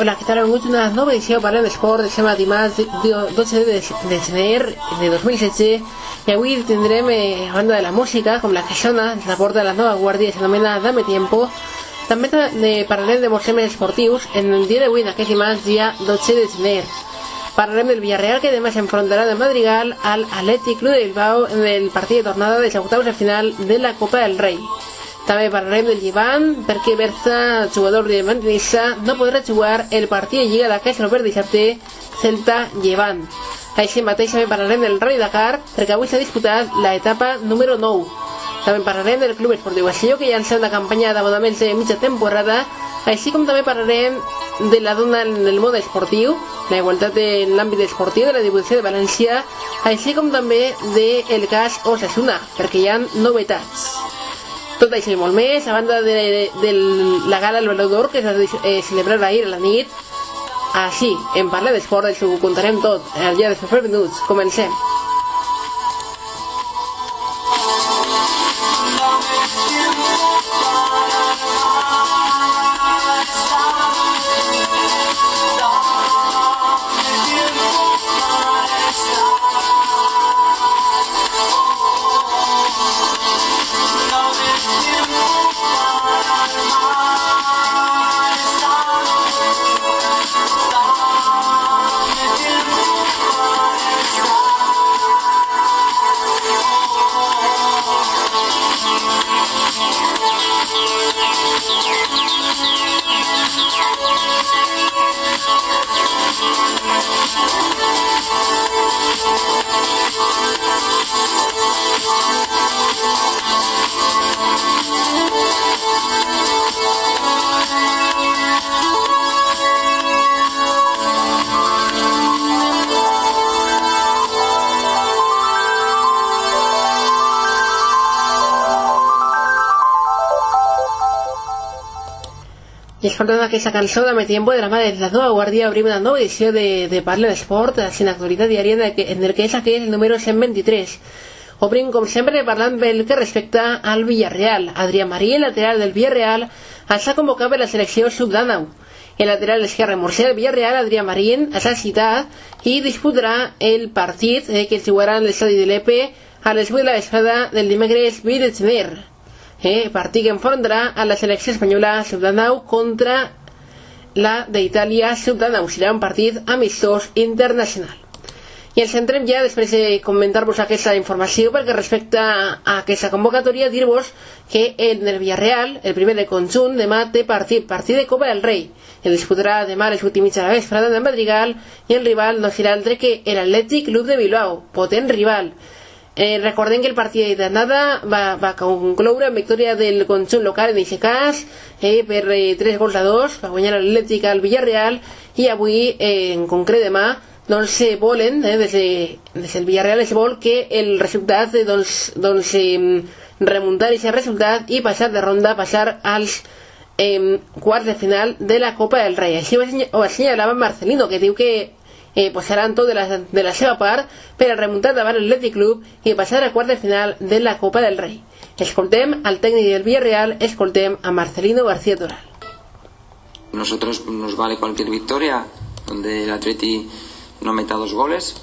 Hola, ¿qué tal? Una nova edició parlem d'esport, deixem a dimarts 12 de gener de 2016 i avui tindrem, a banda de la música, com la que sona, la porta de la nova guàrdia, s'anomena Dame Tiempo. També parlarem de molts temes esportius en el dia d'avui, en aquest dimarts, dia 12 de gener. Parlarem del Villarreal, que demà s'enfrontarà de Madrigal al Athletic Club de Bilbao en el partit de tornada dels octaus de final de la Copa del Rei. També parlarem del Llevant, perquè Berza, jugador de Manresa, no podrà jugar el partit de Lliga d'aquest proper dissabte, Celta-Llevant. Així mateix també parlarem del Rally Dakar, perquè avui s'ha disputat l'etapa número 9. També parlarem del Club Esportiu Aixelló, que llança una campanya d'abonaments de mitja temporada, així com també parlarem de la dona en el món esportiu, la igualtat en l'àmbit esportiu de la Diputació de València, així com també del cas Osasuna, perquè hi ha novetats. Tot això i molt més, a banda de la gala del Baló d'Or, que es va celebrar ahir a la nit. Així, en Parla d'Esport, ho contarem tot al dia dels propers minuts. Comencem. I escoltant aquesta cançó Dame Tiempo de la mà de la nova guàrdia, obrim una nova edició de Parla d'Esport, sin actualitat diària en el que és aquell número 123. Obrim, com sempre, parlant pel que respecta al Villarreal. Adrià Marí, el lateral del Villarreal, s'ha convocat per la selecció sub-19. El lateral esquerre morcer del Villarreal, Adrià Marín, s'ha citat i disputarà el partit que es jugarà en l'estadi de l'EPE a les 8 de la vesprada del dimecres 20 de gener. Partit que enfrontarà a la selecció espanyola sub-19 contra la d'Itàlia sub-19. Serà un partit amistós internacional. I ens centrem ja, després de comentar-vos aquesta informació, perquè respecte a aquesta convocatòria, dir-vos que en el Villarreal, el primer de conjunt, demà té partit de Copa del Rei. El disputarà demà a les 8:30 de la vesprada de Madrigal i el rival no serà altre que l'Athletic Club de Bilbao, potent rival. Recordem que el partit d'anada va concloure amb victòria del conjunt local en aquest cas per 3-2, va guanyar l'Atlètic al Villarreal, i avui, en concret demà, doncs volen, des del Villarreal es vol que el resultat, remuntar aquest resultat i passar de ronda, passar als quarts de final de la Copa del Rei. Així ho assenyalava Marcelino, que diu que posaran tot de la seva part per a remuntar davant l'Athletic Club i passar a quart de final de la Copa del Rei. Escoltem al técnico del Villarreal, escoltem a Marcelino García Toral. Nosotros nos vale cualquier victoria donde el Atleti no meta 2 goles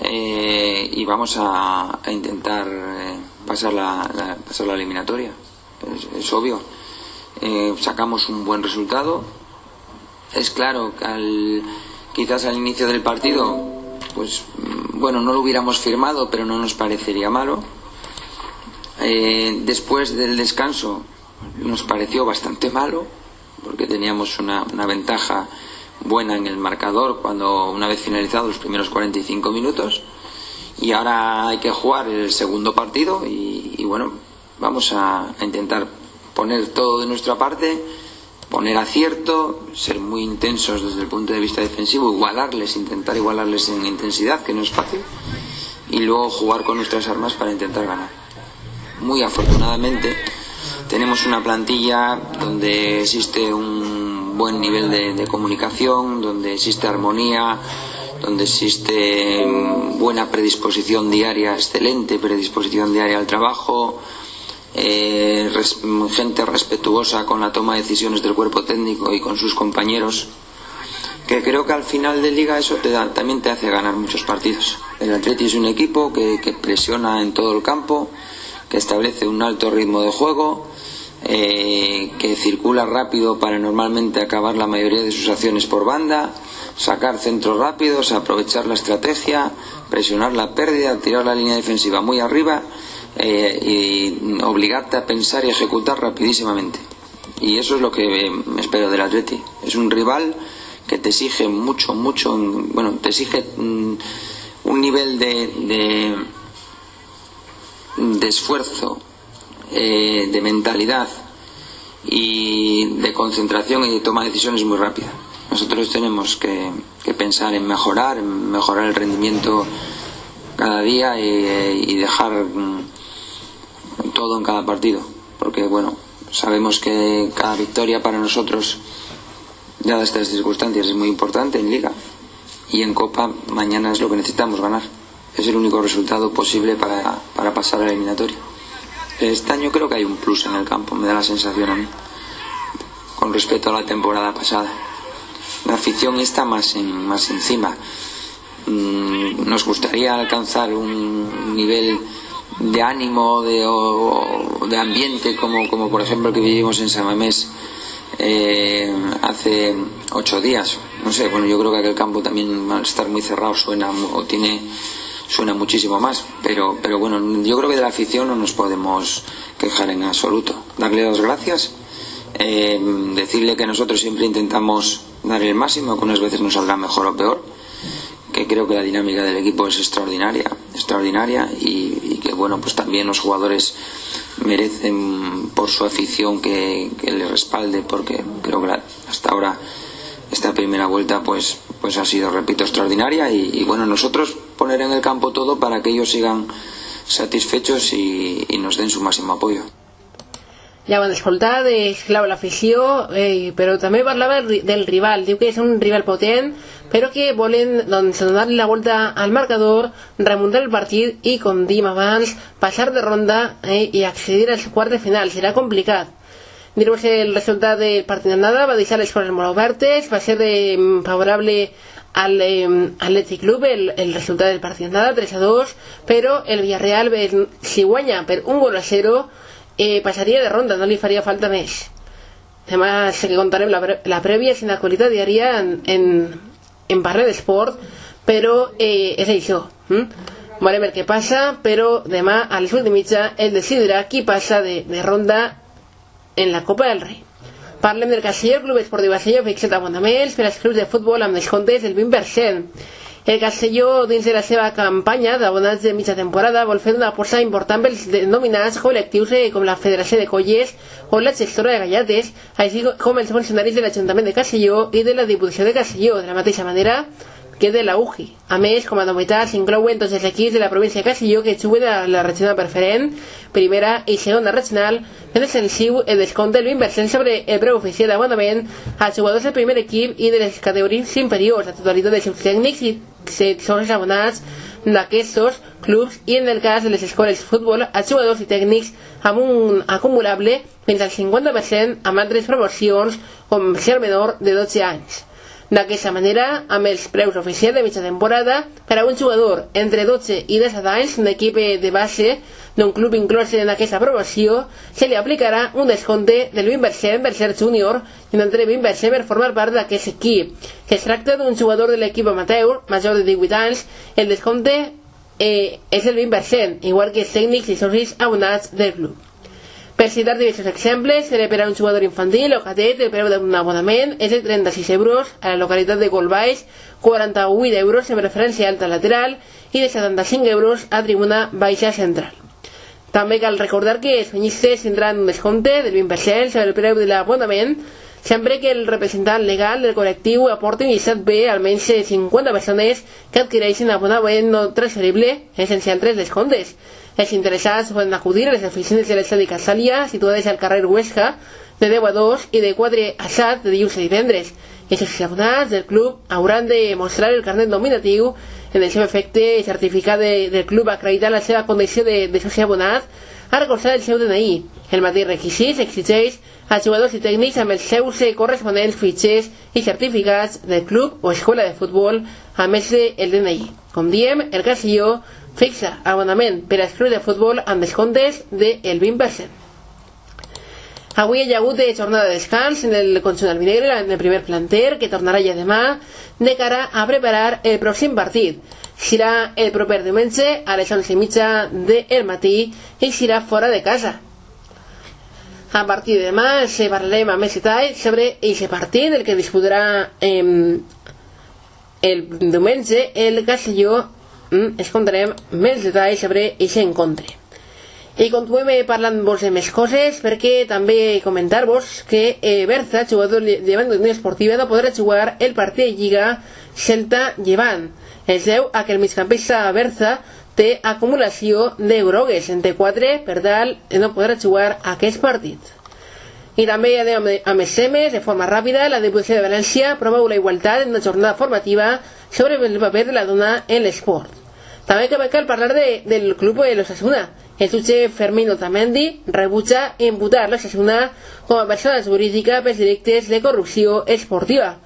y vamos a intentar pasar la eliminatoria. Es obvio. Sacamos un buen resultado. Es claro que quizás al inicio del partido, pues bueno, no lo hubiéramos firmado, pero no nos parecería malo. Después del descanso nos pareció bastante malo, porque teníamos una ventaja buena en el marcador una vez finalizados los primeros 45 minutos, y ahora hay que jugar el segundo partido y bueno, vamos a intentar poner todo de nuestra parte, poner acierto, ser muy intensos desde el punto de vista defensivo, intentar igualarles en intensidad, que no es fácil, y luego jugar con nuestras armas para intentar ganar. Muy afortunadamente tenemos una plantilla donde existe un buen nivel de comunicación, donde existe armonía, donde existe buena predisposición diaria, excelente predisposición diaria al trabajo, gente respetuosa con la toma de decisiones del cuerpo técnico y con sus compañeros, que creo que al final de liga eso también te hace ganar muchos partidos. El Atleti es un equipo que presiona en todo el campo, que establece un alto ritmo de juego, que circula rápido para normalmente acabar la mayoría de sus acciones por banda, sacar centros rápidos, aprovechar la estrategia, presionar la pérdida, tirar la línea defensiva muy arriba y obligarte a pensar y ejecutar rapidísimamente. Y eso es lo que me espero del Atleti. Es un rival que te exige mucho, te exige un nivel de esfuerzo, de mentalidad y de concentración y de toma de decisiones muy rápida. Nosotros tenemos que pensar en mejorar el rendimiento cada día y dejar todo en cada partido, porque sabemos que cada victoria para nosotros, dadas estas circunstancias, es muy importante en Liga, y en Copa mañana es lo que necesitamos ganar. Es el único resultado posible para pasar a la eliminatoria. Este año creo que hay un plus en el campo, me da la sensación a mí, con respecto a la temporada pasada. La afición está más encima. Nos gustaría alcanzar un nivel de ánimo o de ambiente como por ejemplo el que vivimos en San Mamés hace 8 días. No sé, yo creo que aquel campo también, al estar muy cerrado, suena muchísimo más, pero yo creo que de la afición no nos podemos quejar en absoluto. Darle las gracias, decirle que nosotros siempre intentamos dar el máximo, que unas veces nos saldrá mejor o peor, que creo que la dinámica del equipo es extraordinaria y que pues también los jugadores merecen por su afición que les respalde, porque creo que hasta ahora esta primera vuelta pues ha sido, repito, extraordinaria y nosotros poner en el campo todo para que ellos sigan satisfechos y nos den su máximo apoyo. Ja ho han escoltat, és clau l'afició, però també parlava del rival. Diu que és un rival potent, però que volen donar-li la volta al marcador, remuntar el partit i, com dèiem abans, passar de ronda i accedir als quarts de final. Serà complicat. Dir-vos el resultat del partit d'anada va deixar les coses molt obertes, va ser favorable al Athletic Club el resultat del partit d'anada, 3-2, però el Villarreal, si guanya per 1-0, passaria de ronda, no li faria falta més. Demà sé que contarem la prèvia sin actualitat diària en Parle d'Esport, però és això. Veurem el que passa, però demà a les 8:30 el decidirà qui passa de ronda en la Copa del Rei. Parlem del Castelló, Club Esportiu Castelló, fixat abonaments per als clubs de futbol amb descomptes del 20%. El Castelló, dins de la seva campanya d'abonats de mitja temporada, vol fer una aposta important pels denominats col·lectius com la Federació de Colles o la Gestora de Gallates, així com els funcionaris de l'Ajuntament de Castelló i de la Diputació de Castelló, de la mateixa manera que de la UGI. A més, com a novetat, s'inclouen tots els equips de la província de Castelló que juguen a la regional preferent, primera i segona regional, en extensiu el descompte del 20% sobre el preu oficial d'abonament als jugadors del primer equip i de les categories inferiors, la totalitat dels seus tècnics i socis abonats d'aquests clubs, i en el cas de les escoles de futbol als jugadors i tècnics amb un acumulable fins al 50% amb altres promocions com ser menor de 12 anys. D'aquesta manera, amb els preus oficials de mitja temporada, per a un jugador entre 12 i 17 anys d'equip de base d'un club inclòs en aquesta promoció, se li aplicarà un descompte del 20% per ser júnior i un altre 20% per formar part d'aquest equip. Si es tracta d'un jugador de l'equip amateur, major de 18 anys, el descompte és el 20%, igual que els tècnics i socis abonats del club. Per citar diversos exemples, per a un jugador infantil o cadet, el preu d'un abonament és de 36 euros a la localitat de Golbaix, 48 euros en preferència alta lateral i de 75 euros a tribuna baixa central. També cal recordar que els penyistes tindran un descompte del 20% sobre el preu de l'abonament sempre que el representant legal del col·lectiu aporti un llistat B almenys 50 persones que adquireixin abonament no transferible, essencial 3 descomptes. Els interessats poden acudir a les oficines de l'estadi Castalia, situades al carrer Huesca, de 10 a 2 i de 4 a 7 de dilluns a divendres, Els aficionats del club hauran de mostrar el carnet nominatiu, en el seu efecte certificat del club acreditant la seva condició de soci abonat, a recolzar el seu DNI. El mateix requisit exigeix als jugadors i tècnics amb els seus corresponents fitxers i certificats del club o escola de futbol, a més del DNI. Com diem, el Castelló fixa abonament per als clubs de futbol amb descomptes del 20%. Avui hi ha hagut jornada de descans en el conjunt albinegre, en el primer planter, que tornarà ja demà de cara a preparar el pròxim partit. Serà el proper diumenge a les 11:30 del matí i serà fora de casa. A partir de demà parlarem amb més detall sobre aquest partit, el que disputarà el diumenge el Castelló. Es contarem més detalls sobre aquest encontre. I continuem parlant-vos de més coses, perquè també comentar-vos que Berza, jugador de Llevant d'Unió Esportiva, no podrà jugar el partit de Lliga Celta-Llevant. Es deu a que el migcampista Berza té acumulació de grogues en T4, per tal no podrà jugar aquest partit. I també anem amb els temes de forma ràpida. La Diputació de València promou la igualtat en una jornada formativa sobre el paper de la dona en l'esport. També cal parlar del club de l'Osasuna. El jutge Fermín Otamendi rebutja imputar l'Osasuna com a persona jurídica pels delictes de corrupció esportiva.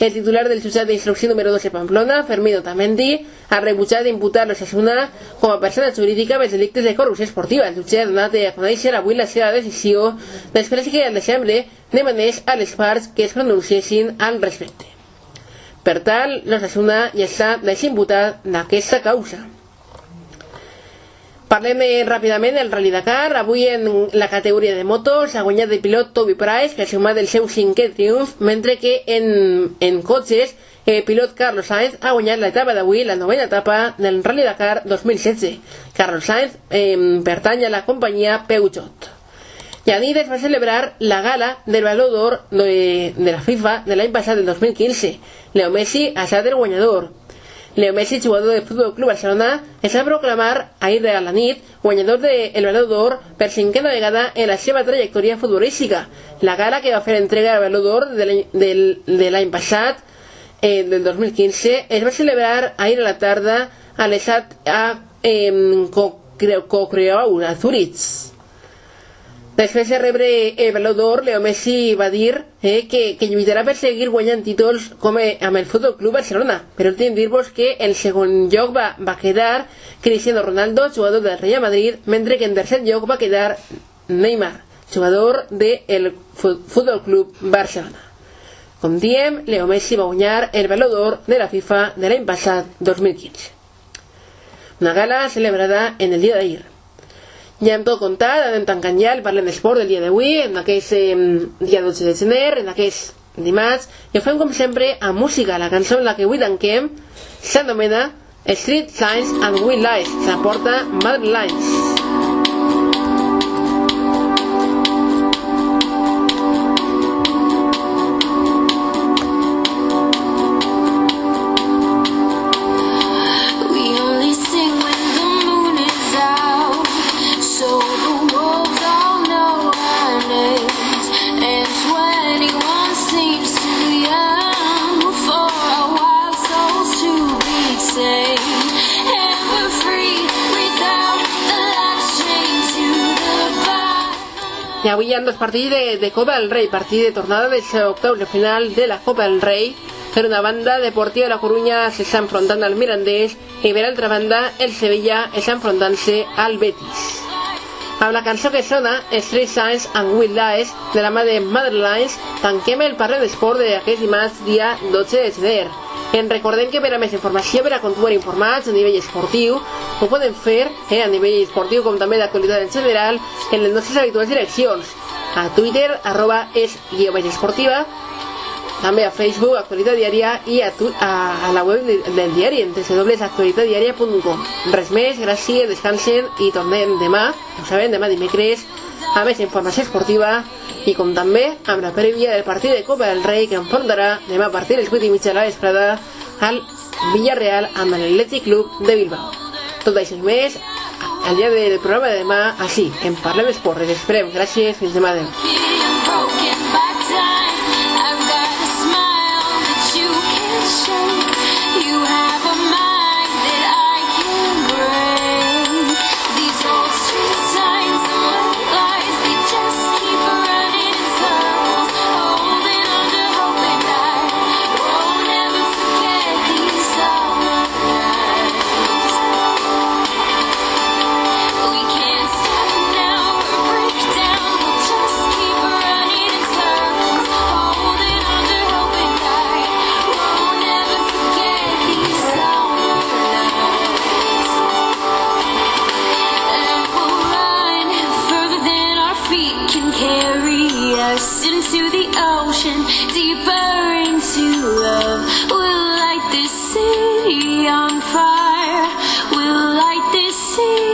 El titular del jutjat d'instrucció número 2 de Pamplona, Fermín Otamendi, ha rebutjat imputar l'Osasuna com a persona jurídica pels delictes de corrupció esportiva. El jutge ha donat a conèixer avui la seva decisió després que al desembre demanés a les parts que es pronunciessin al respecte. Per tant, l'Osasuna ja està desimputat d'aquesta causa. Parlem ràpidament del Rally Dakar. Avui en la categoria de motos ha guanyat el pilot Toby Price, que ha sumat el seu 5è triomf, mentre que en cotxes el pilot Carlos Sainz ha guanyat l'etapa d'avui, la 9ª etapa del Rally Dakar 2016. Carlos Sainz pertany a la companyia Peugeot. I a nit es va celebrar la gala del Baló d'Or de la FIFA de l'any passat, del 2015. Leo Messi ha estat el guanyador. Leo Messi, jugador del Futbol Club Barcelona, es va proclamar ahir a la nit guanyador del Baló d'Or per 5a vegada en la seva trajectòria futbolística. La gala que va fer entrega al Baló d'Or de l'any passat, del 2015, es va celebrar ahir a la tarda a l'estat a Cocreau, a Zurich. Després de rebre el Baló d'Or, Leo Messi va dir que lluitarà per seguir guanyant títols com amb el Futbol Club Barcelona. Per últim, dir-vos que en segon lloc va quedar Cristiano Ronaldo, jugador del Real Madrid, mentre que en tercer lloc va quedar Neymar, jugador del Futbol Club Barcelona. Com diem, Leo Messi va guanyar el Baló d'Or de la FIFA de l'any passat, 2015. Una gala celebrada en el dia d'ahir. Ja hem tot contat, anem tancant ja el Parlem d'Esport del dia d'avui, en aquest dia 12 de gener, en aquest dimarts, i ho fem com sempre amb música. La cançó en la que avui tanquem s'anomena Street Signs and White Lies, s'aporta Mad Lines. I avui hi ha dos partits de Copa del Rei, partit de tornada dels octaus de final de la Copa del Rei. Per una banda, Deportiva de la Coruña s'està enfrontant al Mirandés i per altra banda, el Sevilla està enfrontant-se al Betis. Amb la cançó que sona, Street Signs and White Lies, de la mà de Mad Lines, tanquem el Parlem d'Esport d'aquest dimarts, dia 12 de gener. En recordem que per a més informació, per a continuar informats a nivell esportiu, ho poden fer a nivell esportiu com també d'actualitat en general en les nostres habituals direccions. A Twitter, @es_esportiva, també a Facebook, Actualitat Diària, i a la web del diari, en www.actualitatdiaria.com. Res més, gràcies, descansen i tornem demà, ho sabem, demà dimecres, a més informació esportiva i com també amb la prèvia del partit de Copa del Rei que enfrontarà demà a partir dels 8:30 de la vesprada al Villarreal amb l'Atlètic Club de Bilbao. Tot això i més al dia del programa de demà, així, en Parlem d'Esport. Les esperem, gràcies, fins demà. Adéu. feet can carry us into the ocean, deeper into love. We'll light this city on fire. We'll light this city